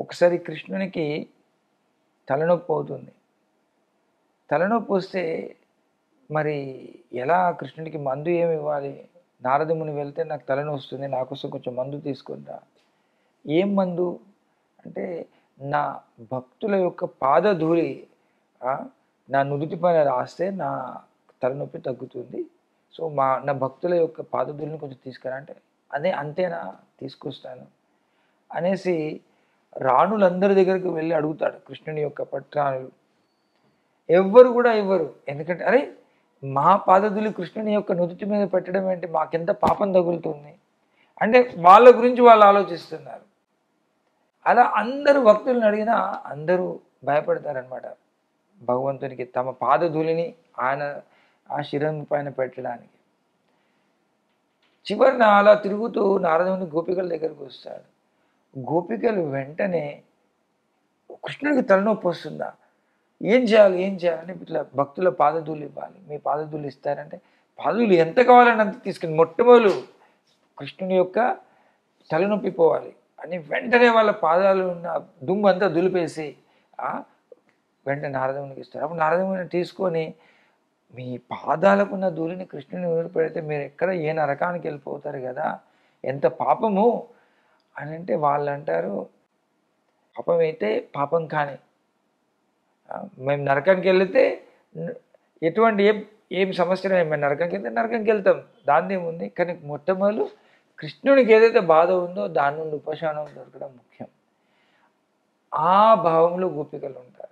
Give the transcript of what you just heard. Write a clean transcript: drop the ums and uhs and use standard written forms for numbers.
ఒకసారి కృష్ణునికి తలనొప్పి అవుతుంది. తలనొప్పి వస్తే మరి ఎలా కృష్ణుడికి మందు ఏమి ఇవ్వాలి? నారదముని వెళ్తే నాకు తలనొప్పి వస్తుంది, నా కోసం కొంచెం మందు తీసుకొని రా. ఏం మందు అంటే, నా భక్తుల యొక్క పాదధూళి నా నుదుటి పైన రాస్తే నా తలనొప్పి తగ్గుతుంది. సో నా భక్తుల యొక్క పాదధూళిని కొంచెం తీసుకురా అంటే, అదే అంతేనా, తీసుకొస్తాను అనేసి రాణులందరి దగ్గరికి వెళ్ళి అడుగుతాడు కృష్ణుని యొక్క పట్రాణులు. ఎవ్వరు కూడా ఇవ్వరు. ఎందుకంటే అరే, మా పాదధూళి కృష్ణుని యొక్క నుదుటి మీద పెట్టడం ఏంటి, మాకెంత పాపం తగులుతుంది అంటే వాళ్ళ గురించి వాళ్ళు ఆలోచిస్తున్నారు. అలా అందరూ భక్తులను అడిగినా అందరూ భయపడతారనమాట భగవంతునికి తమ పాదధూళిని ఆయన ఆ శిరం పైన పెట్టడానికి. చివరిన అలా తిరుగుతూ నారదముని గోపికల దగ్గరికి వస్తాడు. గోపికలు వెంటనే కృష్ణుడికి తలనొప్పి వస్తుందా, ఏం చేయాలి ఏం చేయాలని ఇట్లా భక్తుల పాదధూళి ఇవ్వాలి, మీ పాదధూళి ఇస్తారంటే పాదధూళి ఎంత కావాలని అంత తీసుకుని మొట్టమొదలు కృష్ణుని యొక్క తలనొప్పి పోవాలి అని వెంటనే వాళ్ళ పాదాలు ఉన్న దుమ్ము అంతా దులిపేసి వెంటనే నారదమునికి ఇస్తారు. అప్పుడు నారదముని తీసుకొని, మీ పాదాలకున్న ధూళిని కృష్ణుని ఊరు పెడితే మీరు ఎక్కడ ఏ నరకానికి వెళ్ళిపోతారు కదా, ఎంత పాపము అని అంటే వాళ్ళు అంటారు, పాపం అయితే పాపం కానీ మేము నరకానికి వెళితే ఎటువంటి ఏం సమస్య మేము నరకానికి వెళ్తే నరకానికి వెళ్తాం, దాని ఏముంది, కానీ మొట్టమొదలు కృష్ణునికి ఏదైతే బాధ ఉందో దాని నుండి ఉపశమనం దొరకడం ముఖ్యం. ఆ భావంలో గోపికలు ఉంటారు.